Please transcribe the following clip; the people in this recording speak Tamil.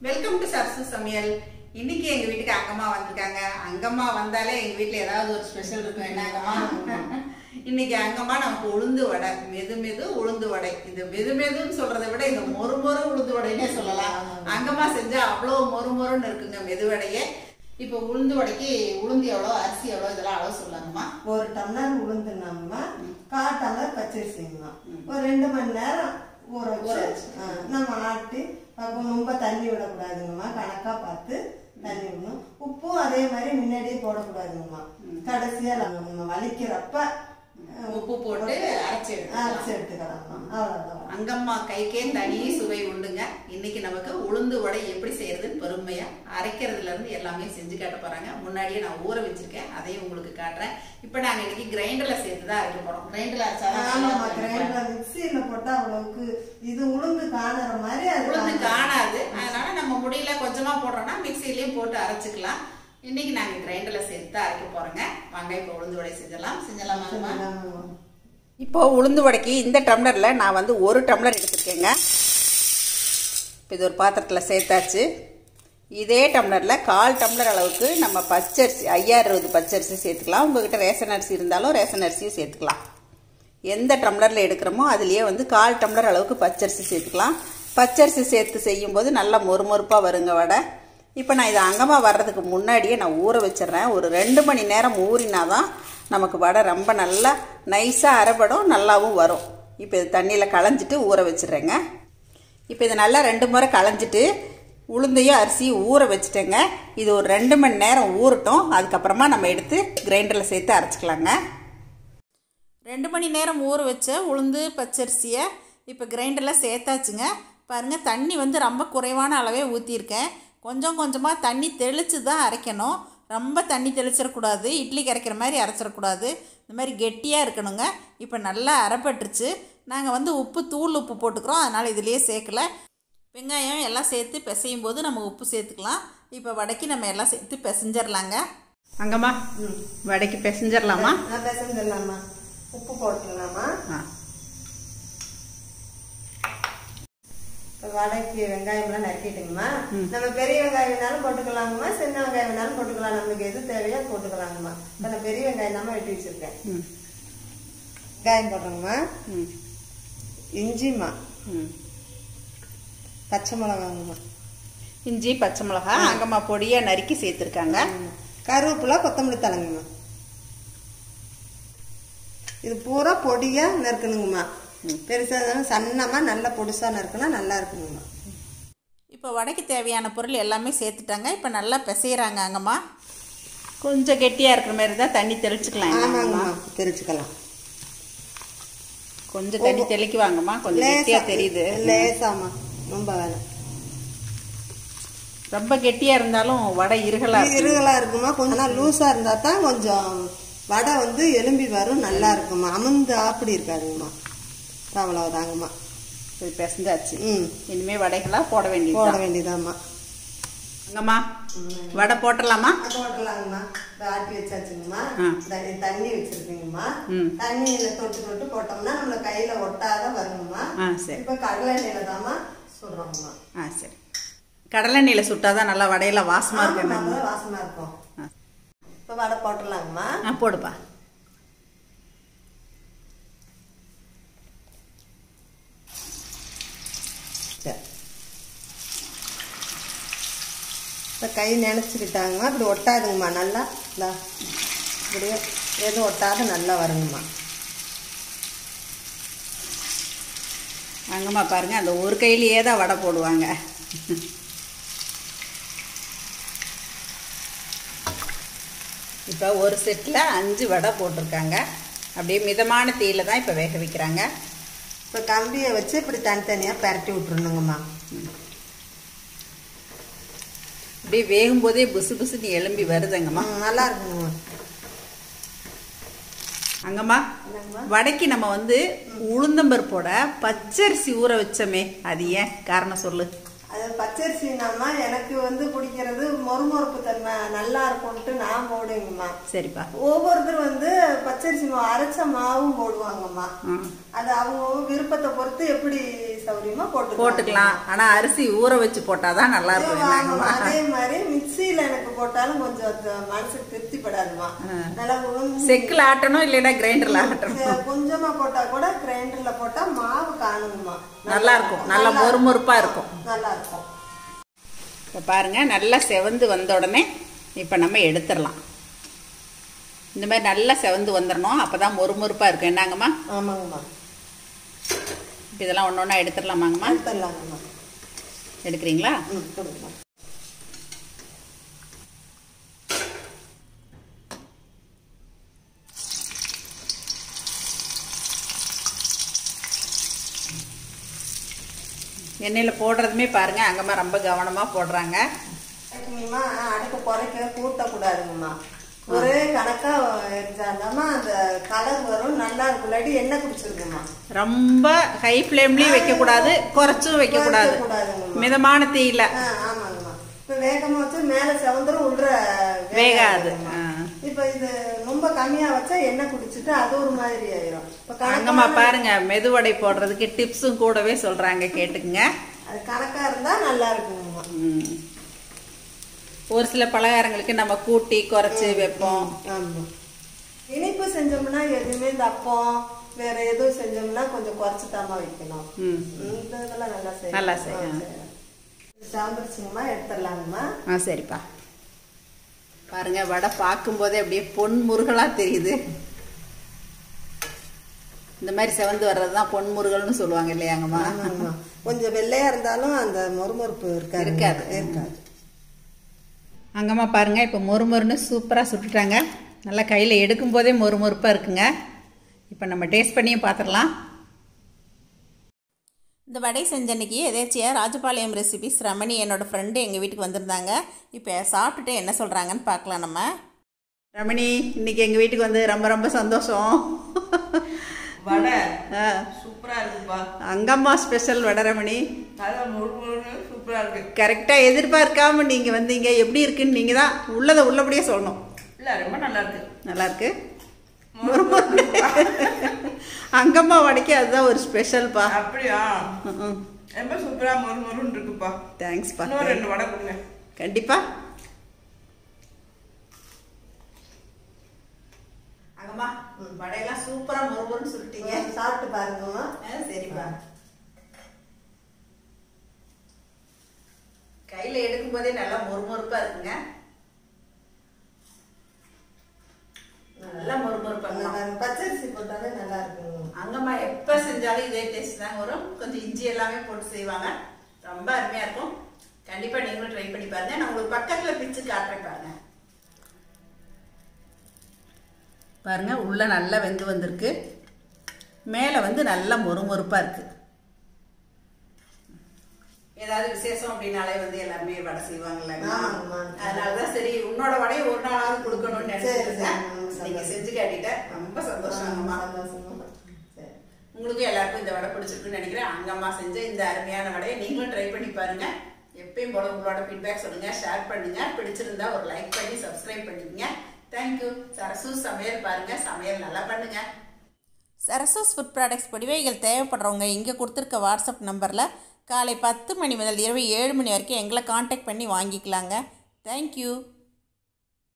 வெல்கம் டு சரசு சமையல். இன்னைக்கு எங்க வீட்டுக்கு அங்கம்மா வந்திருக்காங்க. அங்கம்மா வந்தாலே எங்க வீட்டுல ஏதாவது ஒரு ஸ்பெஷல் இருக்கும். என்ன அங்கம்மா? இன்னைக்கு அங்கம்மா நமக்கு உளுந்து வடை, மெது உளுந்து வடை. இந்த மெதுன்னு சொல்றதை விட இந்த மொறு உளுந்து வடைன்னே சொல்லலாம். அங்கம்மா செஞ்சா அவ்வளவு மொறுன்னு இருக்குங்க மெது வடையே. இப்போ உளுந்து வடைக்கு உளுந்து எவ்வளோ, அரிசி எவ்வளோ, இதெல்லாம் அளவு சொல்லாங்கம்மா. ஒரு டம்ளர் உளுந்துனாங்கம்மா, 1/4 டம்ளர் பச்சரிசிங்கம்மா. ஒரு 2 மணி நேரம் ஊற வச்சு நம்ம ஆட்டி ரொம்ப தண்ணி விடக்கூடாதுங்கம்மா. கணக்கா பார்த்து தண்ணி விடணும். உப்பும் அதே மாதிரி முன்னாடியே போடக்கூடாதுங்கம்மா. கடைசியா நம்ம வலிக்கிறப்ப உப்பு போட்டு அரைச்சி எடுத்துக்கலாம்மா. அவ்வளவுதான். அங்கம்மா கைக்கே தனி சுவை உண்டுங்க. இன்னைக்கு நமக்கு உளுந்து வடை எப்படி செய்யறதுன்னு பொறுமையா அரைக்கிறதுல இருந்து எல்லாமே செஞ்சு காட்ட போறாங்க. முன்னாடியே நான் ஊற வச்சிருக்கேன், அதையும் உங்களுக்கு காட்டுறேன். இப்ப நாங்க இன்னைக்கு கிரைண்டர்ல சேர்த்துதான் அரைக்க போறோம். கிரைண்டர்ல அரைச்சாலும் மிக்சியில போட்டா அவ்வளவுக்கு இது உளுந்து காணற மாதிரி உளுந்து காணாது. அதனால நம்ம முடியல கொஞ்சமா போடுறோம்னா மிக்சிலயும் போட்டு அரைச்சுக்கலாம். இன்னைக்கு நாங்க கிரைண்டர்ல சேர்த்து அரைக்க போறோங்க. வாங்க இப்ப உளுந்து வடை செஞ்சலாமா? இப்போ உளுந்து வடைக்கு இந்த டம்ளர்ல நான் வந்து 1 டம்ளர் எடுத்துருக்கேங்க. இப்போ இது ஒரு பாத்திரத்தில் சேர்த்தாச்சு. இதே டம்ளரில் 1/4 டம்ளர் அளவுக்கு நம்ம பச்சரிசி, 5060 பச்சரிசி சேர்த்துக்கலாம். உங்ககிட்ட ரேஷன் அரிசி இருந்தாலும் ரேஷன் அரிசியும் சேர்த்துக்கலாம். எந்த டம்ளரில் எடுக்கிறோமோ அதுலேயே வந்து 1/4 டம்ளர் அளவுக்கு பச்சரிசி சேர்த்துக்கலாம். பச்சரிசி சேர்த்து செய்யும்போது நல்லா மொறுமொறுப்பாக வருங்க வடை. இப்போ நான் இதை அங்கமாக வர்றதுக்கு முன்னாடியே நான் ஊற வச்சிடுறேன். ஒரு 2 மணி நேரம் ஊறினாதான் நமக்கு வடை ரொம்ப நல்லா நைஸாக அரைப்படும், நல்லாவும் வரும். இப்போ இது தண்ணியில் களைஞ்சிட்டு ஊற வச்சிடுறேங்க. இப்போ இதை நல்லா 2 முறை களைஞ்சிட்டு உளுந்தையும் அரிசியும் ஊற வச்சுட்டேங்க. இது ஒரு 2 மணி நேரம் ஊறட்டும். அதுக்கப்புறமா நம்ம எடுத்து கிரைண்டரில் சேர்த்து அரைச்சிக்கலாங்க. 2 மணி நேரம் ஊற வச்ச உளுந்து பச்சரிசியை இப்போ கிரைண்டரில் சேர்த்தாச்சுங்க. பாருங்கள், தண்ணி வந்து ரொம்ப குறைவான அளவே ஊற்றிருக்கேன். கொஞ்சம் கொஞ்சமாக தண்ணி தெளித்து தான் அரைக்கணும். ரொம்ப தண்ணி தெளிச்சிடக்கூடாது, இட்லிக்கு அரைக்கிற மாதிரி அரைச்சிடக்கூடாது. இந்த மாதிரி கெட்டியாக இருக்கணுங்க. இப்போ நல்லா அரைப்பட்டுருச்சு. நாங்கள் வந்து தூள் உப்பு போட்டுக்கிறோம், அதனால் இதுலேயே சேர்க்கல. வெங்காயம் எல்லாம் சேர்த்து பிசையும் போது நம்ம உப்பு சேர்த்துக்கலாம். இப்போ வடைக்கு நம்ம எல்லாம் சேர்த்து பிசைஞ்சிடலாங்க. அங்கம்மா வடைக்கு பிசைஞ்சிடலாமா? பிசைஞ்சிடலாமா. உப்பு போட்டுக்கலாமா. வடைக்கு வெங்காயம்லாம் நறுக்கிட்டுங்கம்மா. நம்ம பெரிய வெங்காயம் வேணாலும் போட்டுக்கலாங்கம்மா, சின்ன வெங்காயம் வேணாலும் போட்டுக்கலாம். நம்மளுக்கு எது தேவையோ போட்டுக்கலாங்கம்மா. இப்போ நான் பெரிய வெங்காயம் தான் வெட்டி வச்சிருக்கேன். வெங்காயம் போடுறோங்கம்மா. இஞ்சிம்மா, பச்சை மிளகாங்கம்மா. இஞ்சி பச்சை மிளகா அங்கம்மா பொடியாக நறுக்கி சேர்த்துருக்காங்க. கருவேப்பிலை, கொத்தமல்லி தழைங்கம்மா. இது பூரா பொடியாக நறுக்கணுங்கம்மா. பெருசாக சன்னமாக நல்லா பொடிசாக நறுக்குனா நல்லா இருக்குங்கம்மா. இப்போ வடைக்கு தேவையான பொருள் எல்லாமே சேர்த்துட்டாங்க. இப்போ நல்லா பிசைகிறாங்க அங்கம்மா. கொஞ்சம் கெட்டியாக இருக்கிற மாதிரி தான் தண்ணி தெளிச்சுக்கலாம். ஆமாங்கம்மா, தெளிச்சுக்கலாம். கொஞ்சம் தண்ணி தெளிக்குவாங்கம்மா. கொஞ்சம் கெட்டியாக தெரியுது. லேசாம்மா, ரொம்ப வேலை. ரொம்ப கெட்டியாக இருந்தாலும் வடை இருகலாக இருக்குமா. கொஞ்சம் லூஸாக இருந்தால் தான் கொஞ்சம் வடை வந்து எலும்பி வரும், நல்லா இருக்குமா. அமுந்து அப்படி இருக்காதுங்கம்மா. அவ்வளவுதாங்கம்மா. இது பிசைஞ்சாச்சு. இனிமேல் வடைகளாக போட வேண்டியதாம்மா. அங்கம்மா வடை போட்டலாமா? போட்டலாங்கம்மா. ஆட்டி வச்சாச்சுங்கம்மா. தண்ணி வச்சிருக்கீங்கம்மா. தண்ணியில தொட்டு போட்டோம்னா நம்ம கையில ஒட்டாத வருங்கம்மா. இப்ப கடலை எண்ணெயில தாம்மா சுடுறோம்மா. சரி, கடலை எண்ணெயில சுட்டாதான் நல்லா வடையில வாசமா இருக்கு. வாசமா இருக்கும். இப்ப வடை போட்டலாங்கம்மா. போடுப்பா. இப்போ கை நினச்சிக்கிட்டாங்கம்மா. இப்படி ஒட்டாதுங்கம்மா. நல்லா இப்படியே எதுவும் ஒட்டாத நல்லா வருங்கம்மா. அங்கம்மா பாருங்க, அந்த ஒரு கையிலேயே தான் வடை போடுவாங்க. இப்போ ஒரு செட்டில் 5 வடை போட்டிருக்காங்க. அப்படியே மிதமான தீயில தான் இப்போ வேக வைக்கிறாங்க. இப்போ கம்பியை வச்சு இப்படி தனித்தனியாக பரட்டி விட்டுருணுங்கம்மா. அப்படியே வேகும் போதே புசுன்னு எலும்பி வருதுங்கம்மா. நல்லா இருக்குங்கம்மா. அங்கம்மா வடைக்கு நம்ம வந்து உளுந்தம்பருப்போட பச்சரிசி ஊற வச்சோமே, அது ஏன் காரணம் சொல்லு. அது பச்சரிசினாமா எனக்கு வந்து பிடிக்கிறது மொறுமொறுப்பு தன்மை நல்லா இருக்கும்ட்டு நான் போடுவேங்கம்மா. சரிப்பா. ஒவ்வொருத்தர் வந்து பச்சரிசி அரைச்ச மாவும் போடுவாங்கம்மா. அது அவங்க விருப்பத்தை பொறுத்து எப்படி சௌரியமா போட்டுக்கலாம். ஆனா அரிசி ஊற வச்சு போட்டாதான் நல்லா இருக்கும். அதே மாதிரி மிக்சியில எனக்கு போட்டாலும் கொஞ்சம் மனசுக்கு திருப்திப்படாதுமா. நல்லா செக்குல ஆட்டணும் இல்லைன்னா கிரைண்டர்ல ஆட்டணும். கொஞ்சமா போட்டா கூட கிரைண்டர்ல போட்டா மாவு காணுமா, நல்லா இருக்கும். நல்லா மொறுமொறுப்பா இருக்கும். நல்லா இருக்கும். இப்போ பாருங்க நல்லா செவந்து வந்த உடனே இப்போ நம்ம எடுத்துடலாம். இந்த மாதிரி நல்லா செவந்து வந்துடணும், அப்பதான் மொறுமொறுப்பா இருக்கும். என்னங்கம்மா? ஆமாங்கம்மா. இப்போ இதெல்லாம் ஒன்று ஒன்றா எடுத்துடலாமாங்கம்மா? எடுத்துடலாங்கம்மா. எடுக்கிறீங்களா? கொடுங்கம்மா. எண்ணெயில் போடுறதுமே பாருங்க அங்கம்மா ரொம்ப கவனமாக போடுறாங்க. அடுப்பு குறைக்க கூட்டக்கூடாதுங்கம்மா. ஒரே கணக்கா இருந்தாமா அந்த கலர் வரும், நல்லா இருக்குள்ளாடி எண்ணெய் குடிச்சிருக்குமா. ரொம்ப ஹை ஃப்ளேம்லயும் வைக்க கூடாது, குறைச்சும் வைக்க கூடாது, மிதமான தீயில. ஆமாங்கம்மா. இப்ப வேகமா வச்சு மேல செவந்தரும் உள்ள வேகாது. இப்ப இது ரொம்ப கம்மியா வச்சா எண்ணெய் குடிச்சிட்டு அது ஒரு மாதிரி ஆயிரும். அங்கம்மா பாருங்க மெதுவடை போடுறதுக்கு டிப்ஸும் கூடவே சொல்றாங்க, கேட்டுக்குங்க. அது கணக்கா இருந்தா நல்லா இருக்குங்கம்மா. ஒரு சில பலகாரங்களுக்கு நம்ம கூட்டி குறைச்சு வைப்போம். இனிப்பு செஞ்சோம்னா எதுவுமே இந்த அப்பம் வேற எதுவும் செஞ்சோம்னா கொஞ்சம் குறைச்சு தாமா வைக்கணும். இதெல்லாம் நல்லா செய்யணும். சாம்பிடுச்சுங்கம்மா, எடுத்துடலாங்கம்மா. சரிப்பா. பாருங்க வடை பார்க்கும் போதே அப்படியே பொன் முருகலா தெரியுது. இந்த மாதிரி செவந்து வர்றதுதான் பொன் முருகல்னு சொல்லுவாங்க இல்லையாங்கம்மா? கொஞ்சம் வெள்ளையா இருந்தாலும் அந்த மொறுமொறுப்பு இருக்காது. அங்கம்மா பாருங்க இப்போ மொறுமொறுன்னு சூப்பராக சுட்டுட்டாங்க. நல்லா கையில் எடுக்கும் போதே மொறுமொறுப்பாக இருக்குங்க. இப்போ நம்ம டேஸ்ட் பண்ணியும் பார்த்துடலாம். இந்த வடை செஞ்ச அன்னைக்கு எதேச்சியாக ராஜபாளையம் ரெசிபிஸ் ரமணி என்னோடய ஃப்ரெண்டு எங்கள் வீட்டுக்கு வந்திருந்தாங்க. இப்போ சாப்பிட்டுட்டு என்ன சொல்கிறாங்கன்னு பார்க்கலாம் நம்ம. ரமணி, இன்னைக்கு எங்கள் வீட்டுக்கு வந்து ரொம்ப ரொம்ப சந்தோஷம். வடை சூப்பரா இருக்குப்பா. அங்கம்மா ஸ்பெஷல் வடை ரமணி. சூப்பரா இருக்கு. கரெக்டா எதிர்பார்க்காம நீங்க வந்தீங்க. எப்படி இருக்குன்னு நீங்க தான் உள்ளதை உள்ளபடியே சொல்லணும். இல்ல ரொம்ப நல்லா இருக்கு. நல்லா இருக்கு. அங்கம்மா வடைக்கு அதுதான் ஒரு ஸ்பெஷல்பா. அப்படியா? ரொம்ப சூப்பரா மொறுமொறுன்னு இருக்குப்பா. தேங்க்ஸ்பா. இன்னும் 2 வடை கொடுங்க. கண்டிப்பா. அங்கம்மா வடையெல்லாம் சூப்பரா மொறுமொறுன்னு சொல்லிட்டீங்க. சாப்பிட்டு பாருங்கம்மா. சரிப்பா. கையில எடுக்கும் போதே நல்லா மொறுமொறுப்பா இருக்குங்க. நல்லா மொறுமொறுப்பாங்க. பச்சரிசி போட்டாலே நல்லா இருக்கும். அங்கம்மா எப்ப செஞ்சாலும் இதே டேஸ்ட் தான் வரும். கொஞ்சம் இஞ்சி எல்லாமே போட்டு செய்வாங்க. ரொம்ப அருமையா இருக்கும். கண்டிப்பா நீங்களும் ட்ரை பண்ணி பாருங்க. நான் உங்களுக்கு பக்கத்துல பிச்சு காட்டுறேன் பாருங்க. பாருங்க உள்ள நல்லா வெந்து வந்திருக்கு. மேல வந்து நல்லா மொறுமொறுப்பா இருக்கு. ஏதாவது விசேஷம் அப்படின்னாலே வந்து எல்லாருமே வடை செய்வாங்கல்ல. அதனாலதான் சரி உன்னோட வடையை ஒரு நாளாவது கொடுக்கணும்னு நினைச்சிருக்கேன். நீங்க செஞ்சு காட்டிட்ட ரொம்ப சந்தோஷமா. உங்களுக்கும் எல்லாருக்கும் இந்த வடை பிடிச்சிருக்குன்னு நினைக்கிறேன். அங்கம்மா செஞ்ச இந்த அருமையான வடையை நீங்களும் ட்ரை பண்ணி பாருங்க. எப்பயும் போல உங்களோட ஃபீட்பேக் சொல்லுங்க, ஷேர் பண்ணுங்க. பிடிச்சிருந்தா ஒரு லைக் பண்ணி சப்ஸ்கிரைப் பண்ணிக்கங்க. தேங்க்யூ. சரசூஸ் சமையல் பாருங்க, சமையல் நல்லா பண்ணுங்க. சரசூஸ் ஃபுட் ப்ராடக்ட்ஸ் பொடிவைகள் தேவைப்படுறவங்க இங்கே கொடுத்துருக்க வாட்ஸ்அப் நம்பரில் காலை 10 மணி முதல் இரவு 7 மணி வரைக்கும் எங்களை காண்டாக்ட் பண்ணி வாங்கிக்கலாங்க. தேங்க்யூ.